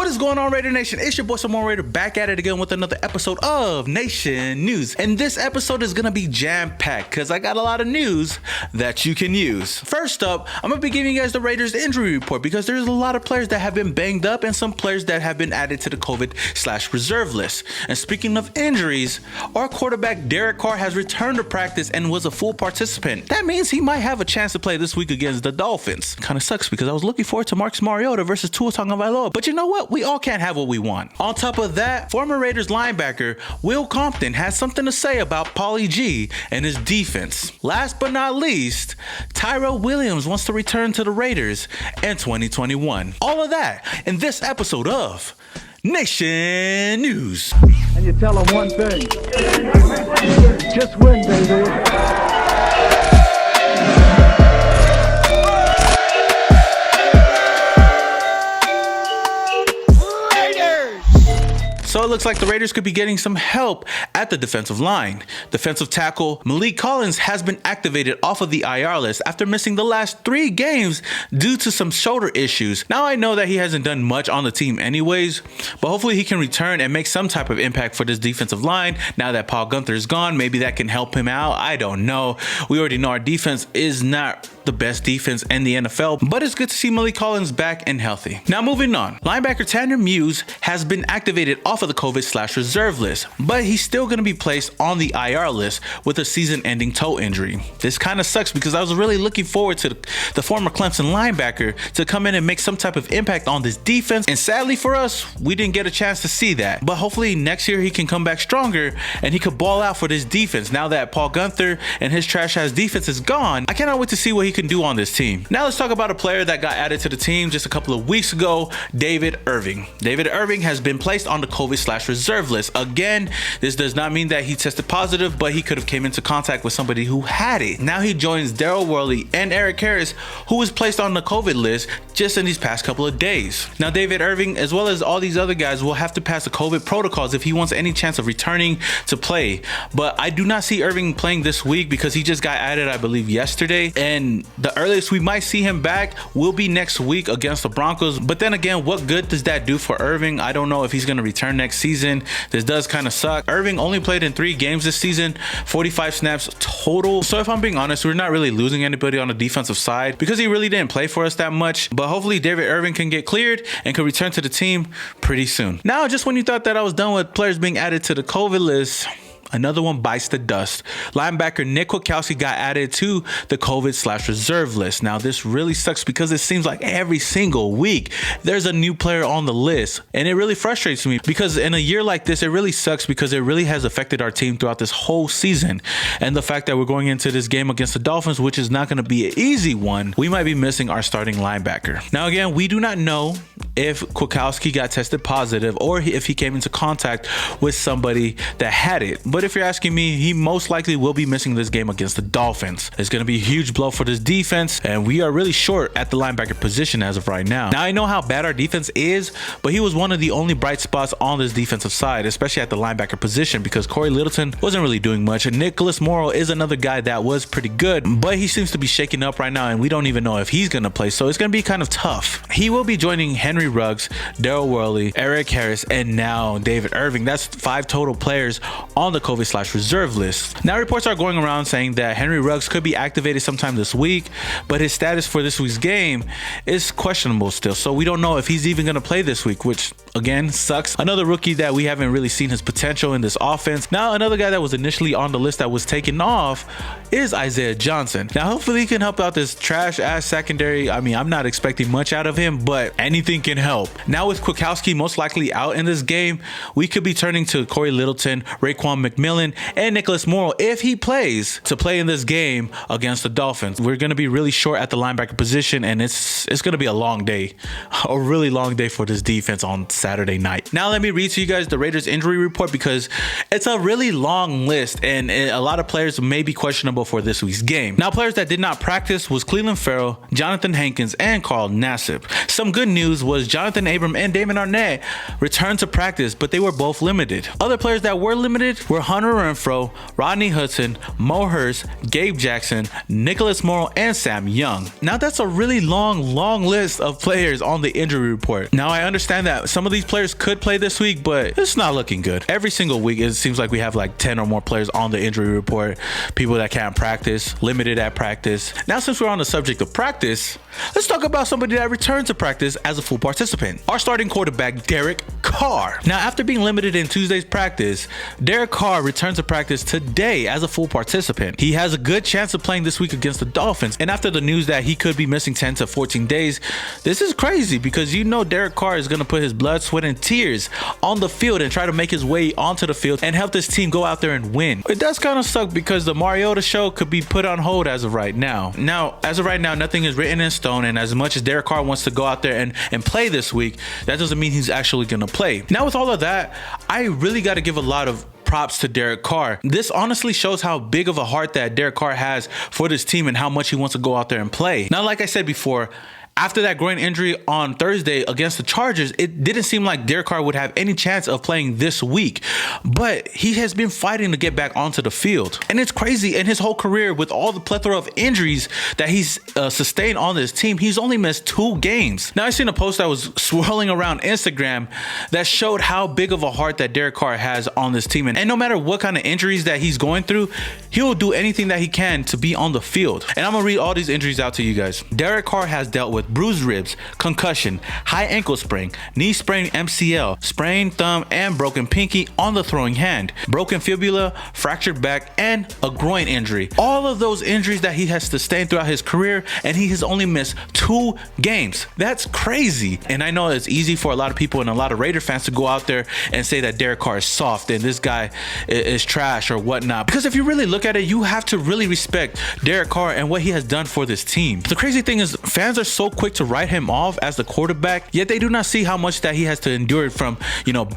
What is going on, Raider Nation? It's your boy Simone Raider back at it again with another episode of Nation News. And this episode is gonna be jam-packed because I got a lot of news that you can use. First up, I'm gonna be giving you guys the Raiders injury report because there's a lot of players that have been banged up and some players that have been added to the COVID/reserve list. And speaking of injuries, our quarterback Derek Carr has returned to practice and was a full participant. That means he might have a chance to play this week against the Dolphins. Kind of sucks because I was looking forward to Marcus Mariota versus Tua Tagovailoa, but you know what? We all can't have what we want. On top of that, former Raiders linebacker Will Compton has something to say about Paulie G and his defense. Last but not least, Tyrell Williams wants to return to the Raiders in 2021. All of that in this episode of Nation News. And you tell them one thing, just win, baby. So it looks like the Raiders could be getting some help at the defensive line. Defensive tackle Malik Collins has been activated off of the IR list after missing the last 3 games due to some shoulder issues. Now I know that he hasn't done much on the team anyways, but hopefully he can return and make some type of impact for this defensive line. Now that Paul Guenther is gone, maybe that can help him out. I don't know. We already know our defense is not the best defense in the NFL, but it's good to see Malik Collins back and healthy. Now moving on, linebacker Tanner Muse has been activated off of the COVID/reserve list, but he's still going to be placed on the IR list with a season-ending toe injury. This kind of sucks because I was really looking forward to the former Clemson linebacker to come in and make some type of impact on this defense, and sadly for us, we didn't get a chance to see that. But hopefully next year he can come back stronger and he could ball out for this defense. Now that Paul Guenther and his trash-ass defense is gone, I cannot wait to see what he can do on this team. Now let's talk about a player that got added to the team just a couple of weeks ago, David Irving. David Irving has been placed on the COVID/reserve list. Again, this does not mean that he tested positive, but he could have came into contact with somebody who had it. Now he joins Tyrell Williams and Eric Harris, who was placed on the COVID list just in these past couple of days. Now David Irving, as well as all these other guys, will have to pass the COVID protocols if he wants any chance of returning to play. But I do not see Irving playing this week because he just got added, I believe, yesterday, and the earliest we might see him back will be next week against the Broncos. But then again, what good does that do for Irving? I don't know if he's going to return next season. This does kind of suck. Irving only played in 3 games this season, 45 snaps total. So if I'm being honest, we're not really losing anybody on the defensive side because he really didn't play for us that much. But hopefully David Irving can get cleared and can return to the team pretty soon. Now, just when you thought that I was done with players being added to the COVID list, another one bites the dust. Linebacker Nick Kwiatkowski got added to the COVID/reserve list. Now, this really sucks because it seems like every single week there's a new player on the list. And it really frustrates me because in a year like this, it really sucks because it really has affected our team throughout this whole season. And the fact that we're going into this game against the Dolphins, which is not going to be an easy one, we might be missing our starting linebacker. Now, again, we do not know if Kwiatkowski got tested positive or if he came into contact with somebody that had it. But if you're asking me, he most likely will be missing this game against the Dolphins. It's going to be a huge blow for this defense, and we are really short at the linebacker position as of right now. Now, I know how bad our defense is, but he was one of the only bright spots on this defensive side, especially at the linebacker position, because Corey Littleton wasn't really doing much. And Nicholas Morrow is another guy that was pretty good, but he seems to be shaking up right now, and we don't even know if he's going to play, so it's going to be kind of tough. He will be joining Henry Ruggs, Tyrell Williams, Eric Harris, and now David Irving. That's 5 total players on the COVID/reserve list. Now reports are going around saying that Henry Ruggs could be activated sometime this week, but his status for this week's game is questionable still. So we don't know if he's even going to play this week, which again sucks. Another rookie that we haven't really seen his potential in this offense. Now another guy that was initially on the list that was taken off is Isaiah Johnson. Now hopefully he can help out this trash ass secondary. I mean, I'm not expecting much out of him, but anything can help. Now with Kwiatkowski most likely out in this game, we could be turning to Corey Littleton, Raekwon McMillan, and Nicholas Morrow if he plays to play in this game against the Dolphins. We're going to be really short at the linebacker position, and it's going to be a long day, a really long day for this defense on Saturday night. Now let me read to you guys the Raiders injury report because it's a really long list and a lot of players may be questionable for this week's game. Now players that did not practice was Cleveland Farrell, Jonathan Hankins, and Carl Nassib. Some good news was Jonathan Abram and Damon Arnett returned to practice, but they were both limited. Other players that were limited were Hunter Renfrow, Rodney Hudson, Mo Hurst, Gabe Jackson, Nicholas Morrow, and Sam Young. Now that's a really long list of players on the injury report. Now I understand that some of these players could play this week, but it's not looking good. Every single week it seems like we have like 10 or more players on the injury report, people that can't practice, limited at practice. Now since we're on the subject of practice, let's talk about somebody that returned to practice as a full participant. Our starting quarterback, Derek Carr. Now after being limited in Tuesday's practice, Derek Carr returns to practice today as a full participant. He has a good chance of playing this week against the Dolphins, and after the news that he could be missing 10 to 14 days, this is crazy because you know Derek Carr is going to put his blood, sweat, and tears on the field and try to make his way onto the field and help this team go out there and win. It does kind of suck because the Mariota show could be put on hold as of right now. As of right now, nothing is written in stone, and as much as Derek Carr wants to go out there and play this week, that doesn't mean he's actually going to play. Now with all of that, I really got to give a lot of props to Derek Carr. This honestly shows how big of a heart that Derek Carr has for this team and how much he wants to go out there and play. Now, like I said before, after that groin injury on Thursday against the Chargers, it didn't seem like Derek Carr would have any chance of playing this week, but he has been fighting to get back onto the field. And it's crazy, in his whole career, with all the plethora of injuries that he's sustained on this team, he's only missed 2 games. Now, I seen a post that was swirling around Instagram that showed how big of a heart that Derek Carr has on this team. And no matter what kind of injuries that he's going through, he'll do anything that he can to be on the field. And I'm gonna read all these injuries out to you guys. Derek Carr has dealt with bruised ribs, concussion, high ankle sprain, knee sprain MCL, sprained thumb and broken pinky on the throwing hand, broken fibula, fractured back, and a groin injury. All of those injuries that he has sustained throughout his career, and he has only missed 2 games. That's crazy. And I know it's easy for a lot of people and a lot of Raider fans to go out there and say that Derek Carr is soft and this guy is trash or whatnot. Because if you really look at it, you have to really respect Derek Carr and what he has done for this team. The crazy thing is, fans are so quick to write him off as the quarterback, yet they do not see how much that he has to endure from,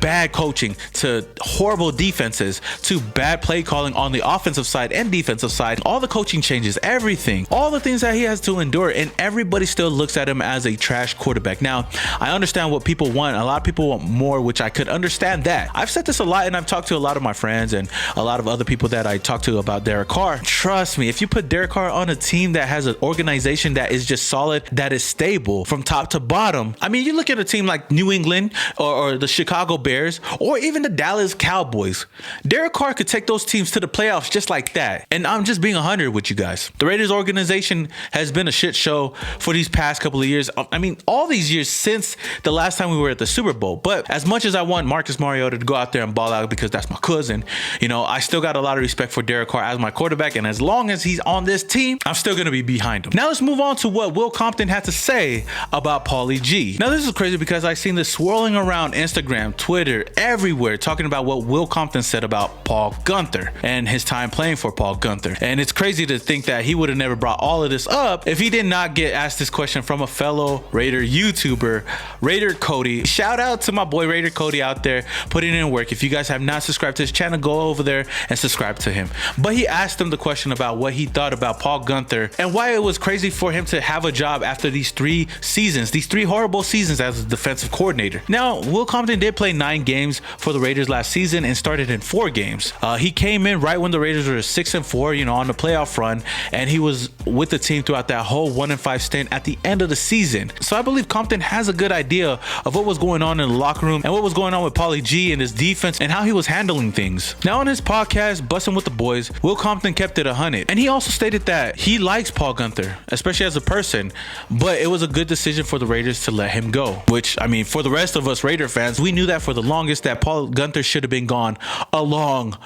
bad coaching to horrible defenses to bad play calling on the offensive side and defensive side, all the coaching changes, everything, all the things that he has to endure, and everybody still looks at him as a trash quarterback. Now, I understand what people want. A lot of people want more, which I could understand that. I've said this a lot, and I've talked to a lot of my friends and a lot of other people that I talk to about Derek Carr. Trust me, if you put Derek Carr on a team that has an organization that is just solid, that is stable from top to bottom. I mean, you look at a team like New England or the Chicago Bears or even the Dallas Cowboys. Derek Carr could take those teams to the playoffs just like that. And I'm just being 100 with you guys. The Raiders organization has been a shit show for these past couple of years. I mean, all these years since the last time we were at the Super Bowl. But as much as I want Marcus Mariota to go out there and ball out because that's my cousin, I still got a lot of respect for Derek Carr as my quarterback. And as long as he's on this team, I'm still going to be behind him. Now let's move on to what Will Compton had to say about Paulie G. Now this is crazy because I've seen this swirling around Instagram, Twitter, everywhere, talking about what Will Compton said about Paul Guenther and his time playing for Paul Guenther. And it's crazy to think that he would have never brought all of this up if he did not get asked this question from a fellow Raider YouTuber, Raider Cody. Shout out to my boy Raider Cody out there putting in work. If you guys have not subscribed to his channel, go over there and subscribe to him. But he asked him the question about what he thought about Paul Guenther and why it was crazy for him to have a job after these 3 seasons, these 3 horrible seasons as a defensive coordinator. Now, Will Compton did play 9 games for the Raiders last season and started in 4 games. He came in right when the Raiders were 6-4, on the playoff run, and he was with the team throughout that whole 1-5 stint at the end of the season. So I believe Compton has a good idea of what was going on in the locker room and what was going on with Paulie G and his defense and how he was handling things. Now on his podcast, Bussin' with the Boys, Will Compton kept it 100. And he also stated that he likes Paul Guenther, especially as a person, but it was a good decision for the Raiders to let him go. Which, I mean, for the rest of us Raider fans, we knew that for the longest that Paul Guenther should have been gone a long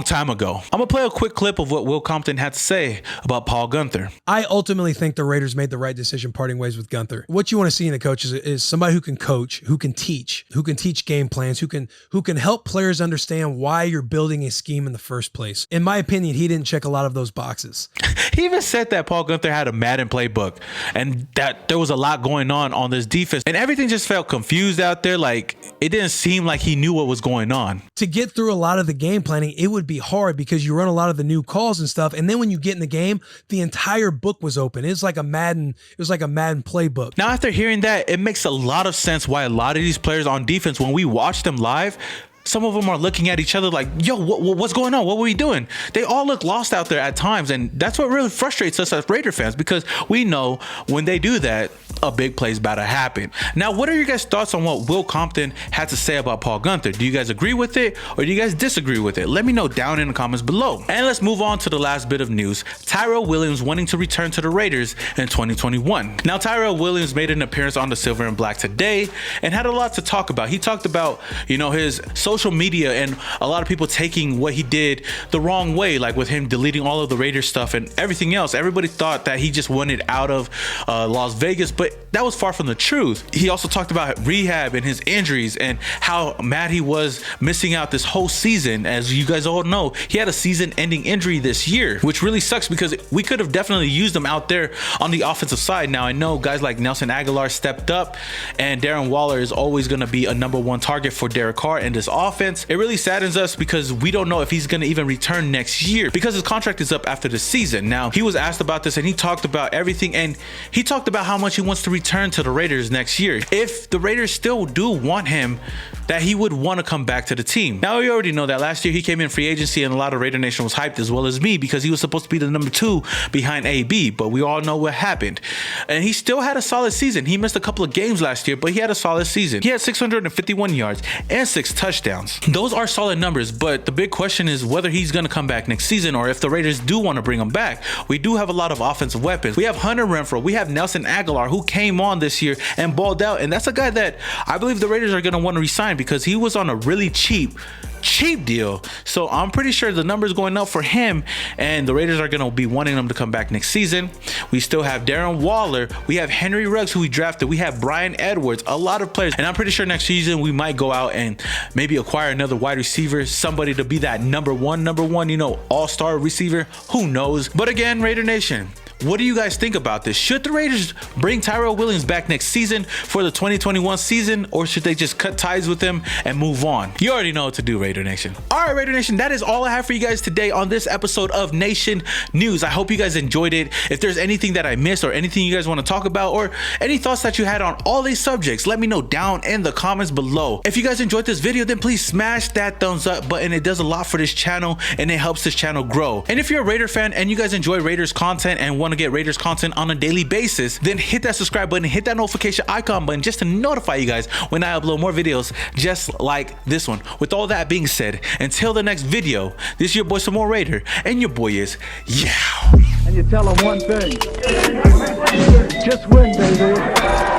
time ago. I'm gonna play a quick clip of what Will Compton had to say about Paul Guenther. I ultimately think the Raiders made the right decision parting ways with Guenther. What you want to see in a coach is somebody who can coach, who can teach game plans, who can help players understand why you're building a scheme in the first place. In my opinion, he didn't check a lot of those boxes. He even said that Paul Guenther had a Madden playbook and that there was a lot going on this defense and everything just felt confused out there. Like it didn't seem like he knew what was going on. To get through a lot of the game planning, it would be hard because you run a lot of the new calls and stuff. And then when you get in the game, the entire book was open. It was like a Madden playbook. Now, after hearing that, it makes a lot of sense why a lot of these players on defense, when we watch them live, some of them are looking at each other like, yo, what's going on? What were we doing? They all look lost out there at times. And that's what really frustrates us as Raider fans, because we know when they do that, a big play's about to happen. Now, what are your guys' thoughts on what Will Compton had to say about Paul Guenther? Do you guys agree with it, or do you guys disagree with it? Let me know down in the comments below. And let's move on to the last bit of news. Tyrell Williams wanting to return to the Raiders in 2021. Now, Tyrell Williams made an appearance on the Silver and Black today and had a lot to talk about. He talked about, you know, his social media and a lot of people taking what he did the wrong way, like with him deleting all of the Raiders stuff and everything else. Everybody thought that he just wanted out of Las Vegas, but that was far from the truth. He also talked about rehab and his injuries and how mad he was missing out this whole season. As you guys all know, he had a season-ending injury this year, which really sucks because we could have definitely used him out there on the offensive side. Now, I know guys like Nelson Aguilar stepped up, and Darren Waller is always going to be a #1 target for Derek Carr in this offense. It really saddens us because we don't know if he's going to even return next year because his contract is up after the season. Now, he was asked about this and he talked about everything, and he talked about how much he wants to return to the Raiders next year. If the Raiders still do want him, that he would want to come back to the team. Now, we already know that last year he came in free agency and a lot of Raider Nation was hyped, as well as me, because he was supposed to be the #2 behind AB, but we all know what happened. And he still had a solid season. He missed a couple of games last year, but he had a solid season. He had 651 yards and 6 touchdowns. Those are solid numbers, but the big question is whether he's going to come back next season or if the Raiders do want to bring him back. We do have a lot of offensive weapons. We have Hunter Renfrow. We have Nelson Aguilar, who came on this year and balled out, and that's a guy that I believe the Raiders are going to want to resign because he was on a really cheap deal. So I'm pretty sure the numbers going up for him, and the Raiders are going to be wanting him to come back next season. We still have Darren Waller. We have Henry Ruggs, who we drafted. We have Brian Edwards, a lot of players. And I'm pretty sure next season we might go out and maybe acquire another wide receiver, somebody to be that #1, you know, all-star receiver. Who knows? But again, Raider Nation, what do you guys think about this? Should the Raiders bring Tyrell Williams back next season for the 2021 season, or should they just cut ties with him and move on? You already know what to do, Raider Nation. All right, Raider Nation, that is all I have for you guys today on this episode of Nation News. I hope you guys enjoyed it. If there's anything that I missed or anything you guys want to talk about or any thoughts that you had on all these subjects, let me know down in the comments below. If you guys enjoyed this video, then please smash that thumbs up button. It does a lot for this channel and it helps this channel grow. And if you're a Raider fan and you guys enjoy Raiders content and want to get Raiders content on a daily basis, then hit that subscribe button, hit that notification icon button just to notify you guys when I upload more videos just like this one. With all that being said, until the next video, this is your boy Some More Raider, and your boy is Yow. And you tell them one thing. Just win, baby.